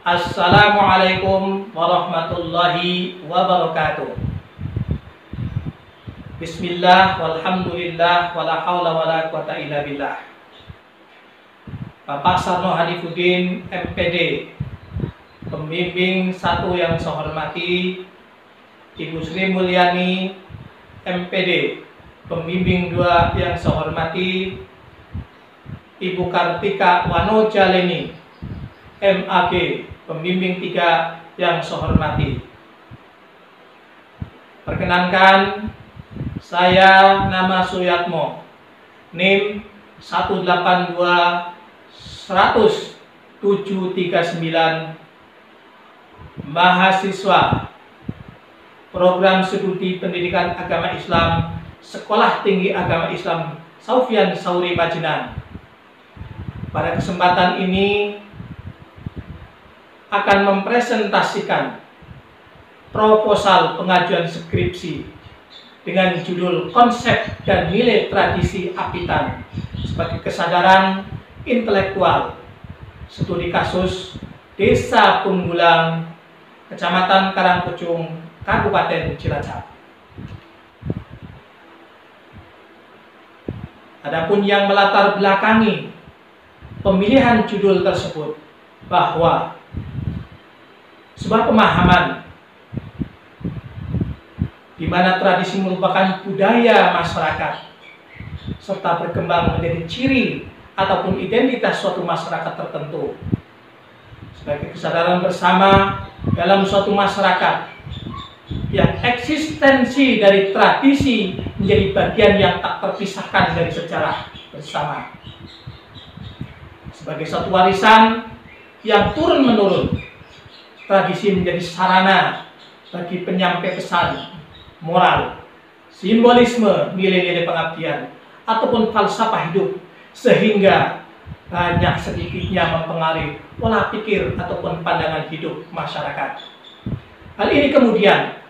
Assalamualaikum warahmatullahi wabarakatuh. Bismillah, walhamdulillah, wala hawla wala quwata illa billah. Bapak Sarno Hanifuddin, MPD, pembimbing 1 yang saya hormati, Ibu Sri Mulyani, MPD, pembimbing 2 yang saya hormati, Ibu Kartika Wanojaleni, MAG, pembimbing 3 yang saya hormati. Perkenankan, saya nama Suyatmo, NIM 182-10739, mahasiswa Program Studi Pendidikan Agama Islam Sekolah Tinggi Agama Islam Saufian Sauri Majenang. Pada kesempatan ini akan mempresentasikan proposal pengajuan skripsi dengan judul Konsep dan Nilai Tradisi Apitan sebagai Kesadaran Intelektual, studi kasus Desa Punggulang, Kecamatan Karangpucung, Kabupaten Cilacap. Adapun yang melatar belakangi pemilihan judul tersebut bahwa sebuah pemahaman di mana tradisi merupakan budaya masyarakat serta berkembang menjadi ciri ataupun identitas suatu masyarakat tertentu sebagai kesadaran bersama dalam suatu masyarakat yang eksistensi dari tradisi menjadi bagian yang tak terpisahkan dari sejarah bersama sebagai suatu warisan yang turun-menurun. Tradisi menjadi sarana bagi penyampai pesan moral, simbolisme, nilai-nilai pengabdian, ataupun falsafah hidup, sehingga banyak sedikitnya mempengaruhi pola pikir ataupun pandangan hidup masyarakat. Hal ini kemudian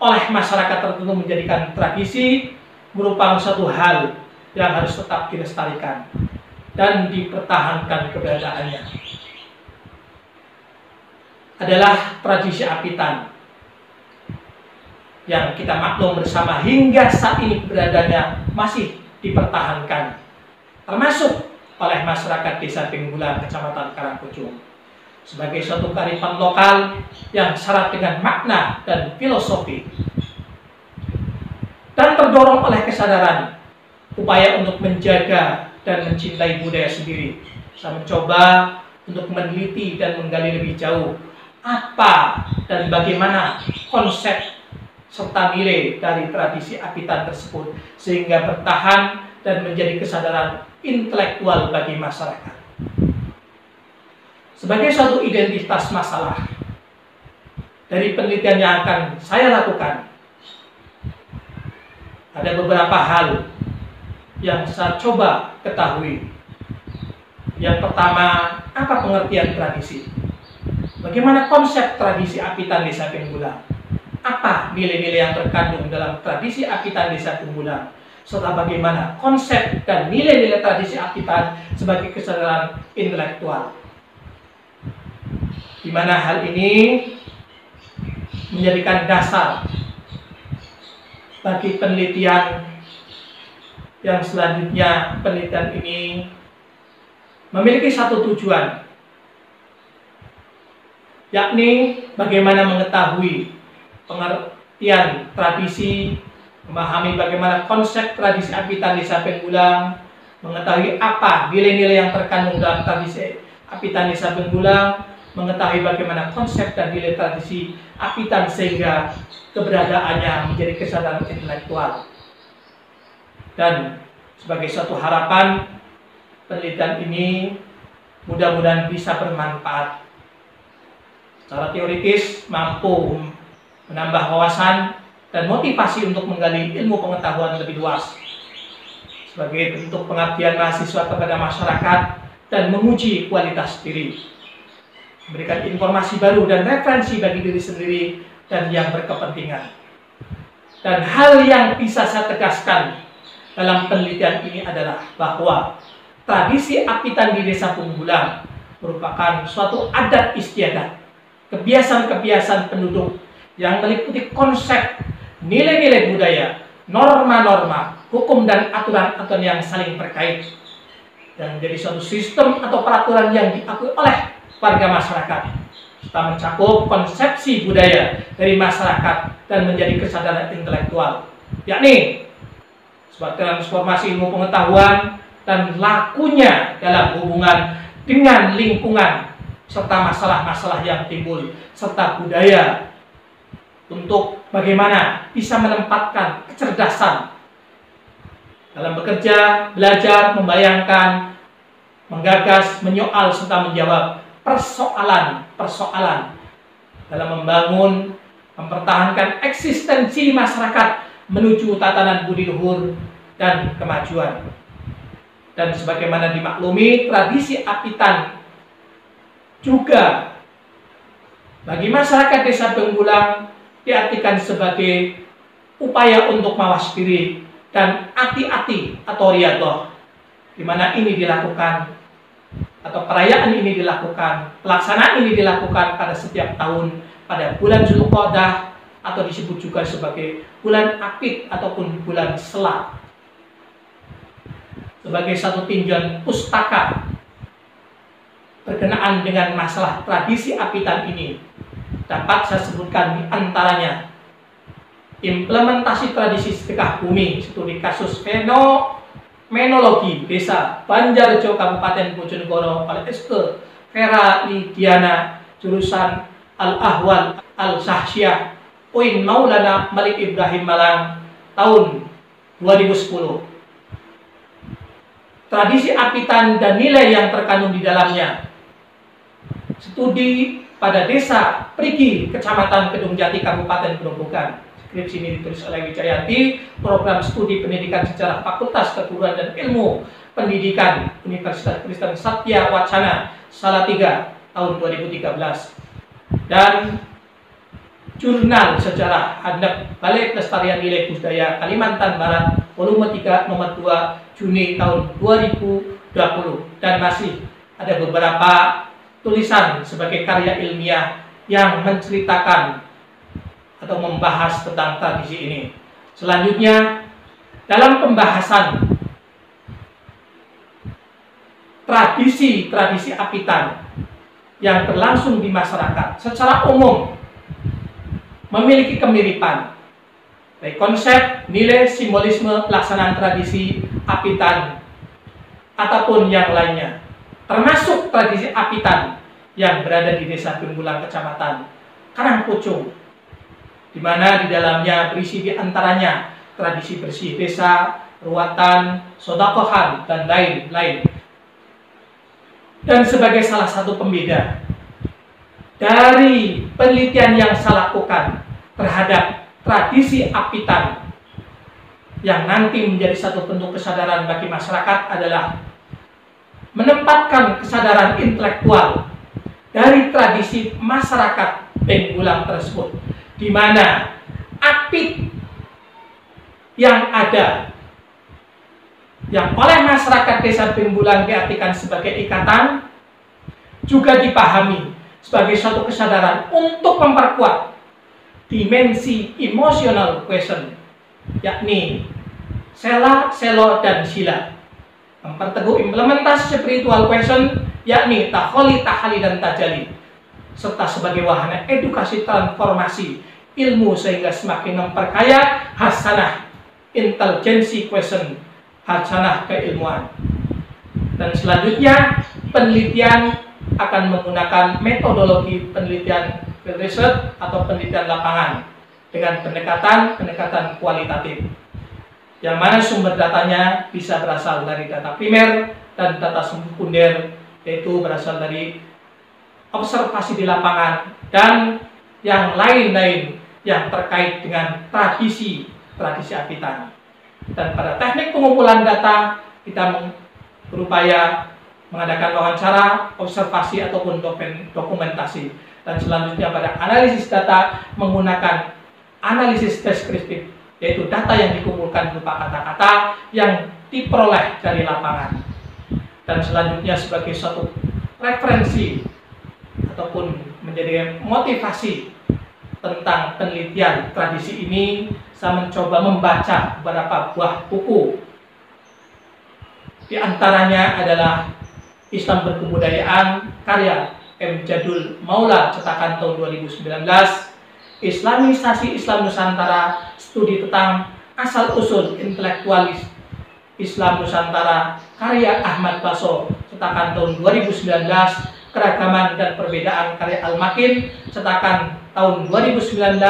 oleh masyarakat tertentu menjadikan tradisi merupakan suatu hal yang harus tetap dilestarikan dan dipertahankan keberadaannya. Adalah tradisi apitan yang kita maklum bersama hingga saat ini keberadaannya masih dipertahankan, termasuk oleh masyarakat Desa Pinggulan, Kecamatan Karangpucung, sebagai suatu kearifan lokal yang syarat dengan makna dan filosofi, dan terdorong oleh kesadaran upaya untuk menjaga dan mencintai budaya sendiri. Saya mencoba untuk meneliti dan menggali lebih jauh apa dan bagaimana konsep serta nilai dari tradisi apitan tersebut sehingga bertahan dan menjadi kesadaran intelektual bagi masyarakat. Sebagai suatu identitas masalah dari penelitian yang akan saya lakukan, ada beberapa hal yang saya coba ketahui. Yang pertama, apa pengertian tradisi? Bagaimana konsep tradisi apitan Desa Pinggulang? Apa nilai-nilai yang terkandung dalam tradisi apitan Desa Pinggulang? Serta bagaimana konsep dan nilai-nilai tradisi apitan sebagai kesadaran intelektual? Di mana hal ini menjadikan dasar bagi penelitian yang selanjutnya. Penelitian ini memiliki satu tujuan, yakni bagaimana mengetahui pengertian tradisi, memahami bagaimana konsep tradisi apitan Desa Pinggulang, mengetahui apa nilai-nilai yang terkandung dalam tradisi apitan Desa Pinggulang, mengetahui bagaimana konsep dan nilai tradisi apitan sehingga keberadaannya menjadi kesadaran intelektual. Dan sebagai suatu harapan, penelitian ini mudah-mudahan bisa bermanfaat secara teoritis, mampu menambah wawasan dan motivasi untuk menggali ilmu pengetahuan lebih luas sebagai bentuk pengabdian mahasiswa kepada masyarakat dan menguji kualitas diri, memberikan informasi baru dan referensi bagi diri sendiri dan yang berkepentingan. Dan hal yang bisa saya tegaskan dalam penelitian ini adalah bahwa tradisi apitan di Desa Punggulang merupakan suatu adat istiadat, kebiasaan-kebiasaan penduduk yang meliputi konsep nilai-nilai budaya, norma-norma, hukum dan aturan-aturan yang saling terkait, dan menjadi suatu sistem atau peraturan yang diakui oleh warga masyarakat, serta mencakup konsepsi budaya dari masyarakat dan menjadi kesadaran intelektual, yakni sebuah transformasi ilmu pengetahuan dan lakunya dalam hubungan dengan lingkungan serta masalah-masalah yang timbul, serta budaya untuk bagaimana bisa menempatkan kecerdasan dalam bekerja, belajar, membayangkan, menggagas, menyoal, serta menjawab persoalan-persoalan dalam membangun, mempertahankan eksistensi masyarakat menuju tatanan budi luhur dan kemajuan. Dan sebagaimana dimaklumi, tradisi apitan juga bagi masyarakat Desa Penggulang diartikan sebagai upaya untuk mawas diri dan ati-ati atau riyadhah, di mana ini dilakukan atau perayaan ini dilakukan, pelaksanaan ini dilakukan pada setiap tahun pada bulan Zulqa'dah atau disebut juga sebagai bulan Apit ataupun bulan Selak, sebagai satu tinjauan pustaka berkenaan dengan masalah tradisi apitan ini. Dapat saya sebutkan di antaranya implementasi tradisi sedekah bumi studi kasus fenomenologi Desa Banjarjo Kabupaten Bojonegoro oleh Eske Vera Lidiana jurusan Al-Ahwal Al-Sahsyah UIN Maulana Malik Ibrahim Malang tahun 2010. Tradisi apitan dan nilai yang terkandung di dalamnya. Studi pada Desa Prigi, Kecamatan Kedung Jati, Kabupaten Grobogan. Skripsi ini ditulis oleh Wijayanti, program studi pendidikan sejarah Fakultas Keguruan dan Ilmu Pendidikan Universitas Kristen Satya Wacana, Salatiga, tahun 2013. Dan Jurnal Sejarah Handap Balai Pelestarian Nilai Budaya Kalimantan Barat, volume 3, nomor 2, Juni tahun 2020. Dan masih ada beberapa tulisan sebagai karya ilmiah yang menceritakan atau membahas tentang tradisi ini. Selanjutnya, dalam pembahasan tradisi apitan yang berlangsung di masyarakat secara umum memiliki kemiripan, baik konsep, nilai, simbolisme, pelaksanaan tradisi apitan ataupun yang lainnya, termasuk tradisi apitan yang berada di Desa Penggulang, Kecamatan Karangpucung, di mana di dalamnya berisi di antaranya tradisi bersih desa, ruatan, sodakohan, dan lain-lain. Dan sebagai salah satu pembeda dari penelitian yang saya lakukan terhadap tradisi apitan yang nanti menjadi satu bentuk kesadaran bagi masyarakat adalah menempatkan kesadaran intelektual dari tradisi masyarakat Penggulang tersebut, di mana apit yang ada yang oleh masyarakat Desa Penggulang diartikan sebagai ikatan juga dipahami sebagai suatu kesadaran untuk memperkuat dimensi emotional question, yakni sela, selo, dan sila, memperteguh implementasi spiritual question, yakni taholi, tahali, dan tajali, serta sebagai wahana edukasi transformasi ilmu sehingga semakin memperkaya hasanah intelijensi question, hasanah keilmuan. Dan selanjutnya penelitian akan menggunakan metodologi penelitian riset atau penelitian lapangan dengan pendekatan kualitatif, yang mana sumber datanya bisa berasal dari data primer dan data sekunder, yaitu berasal dari observasi di lapangan dan yang lain-lain yang terkait dengan tradisi apitan. Dan pada teknik pengumpulan data kita berupaya mengadakan wawancara, observasi ataupun dokumentasi. Dan selanjutnya pada analisis data menggunakan analisis deskriptif, yaitu data yang dikumpulkan berupa kata-kata yang diperoleh dari lapangan. Dan selanjutnya sebagai suatu referensi ataupun menjadi motivasi tentang penelitian tradisi ini, saya mencoba membaca beberapa buah buku. Di antaranya adalah Islam Berkebudayaan karya M. Jadul Maula cetakan tahun 2019, Islamisasi Islam Nusantara, studi tentang asal-usul intelektualis Islam Nusantara karya Ahmad Baso cetakan tahun 2019, Keragaman dan Perbedaan karya Al-Makin cetakan tahun 2019,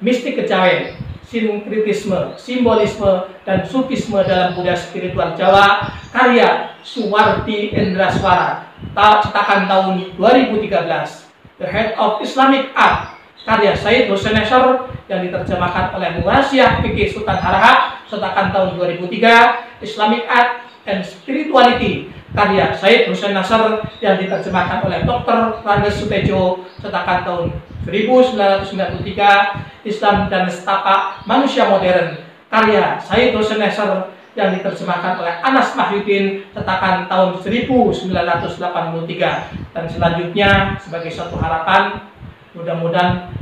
Mistik Kejawen, Sinkritisme, Simbolisme, dan Sufisme dalam Budaya Spiritual Jawa karya Suwardi Endraswara cetakan tahun 2013, The Head of Islamic Art karya Said Hussein Nasr yang diterjemahkan oleh Murasyiah Fikih Sultan Harahap cetakan tahun 2003, Islamic Art and Spirituality karya Said Hussein Nasr yang diterjemahkan oleh Dr. Randes Sutejo cetakan tahun 1993, Islam dan Setapak Manusia Modern karya Said Hussein Nasr yang diterjemahkan oleh Anas Mahyudin cetakan tahun 1983. Dan selanjutnya, sebagai suatu harapan, mudah-mudahan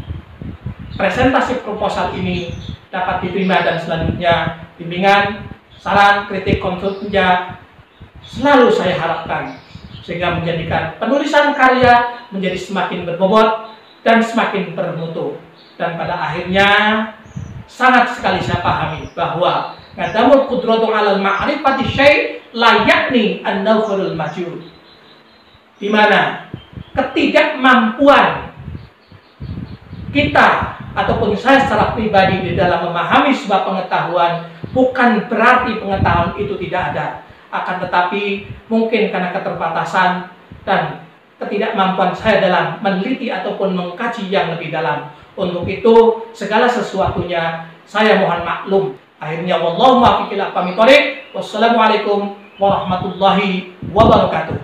presentasi proposal ini dapat diterima dan selanjutnya bimbingan, saran, kritik, konsultnya selalu saya harapkan sehingga menjadikan penulisan karya menjadi semakin berbobot dan semakin bermutu. Dan pada akhirnya sangat sekali saya pahami bahwa ngadamul qudratu 'alal ma'rifati syai' la yakni an-nawfurul majhul, di mana ketidakmampuan kita ataupun saya secara pribadi di dalam memahami sebuah pengetahuan bukan berarti pengetahuan itu tidak ada, akan tetapi mungkin karena keterbatasan dan ketidakmampuan saya dalam meneliti ataupun mengkaji yang lebih dalam. Untuk itu segala sesuatunya saya mohon maklum. Akhirnya wallahu muwaffiq ila aqwamit thoriq. Wassalamualaikum warahmatullahi wabarakatuh.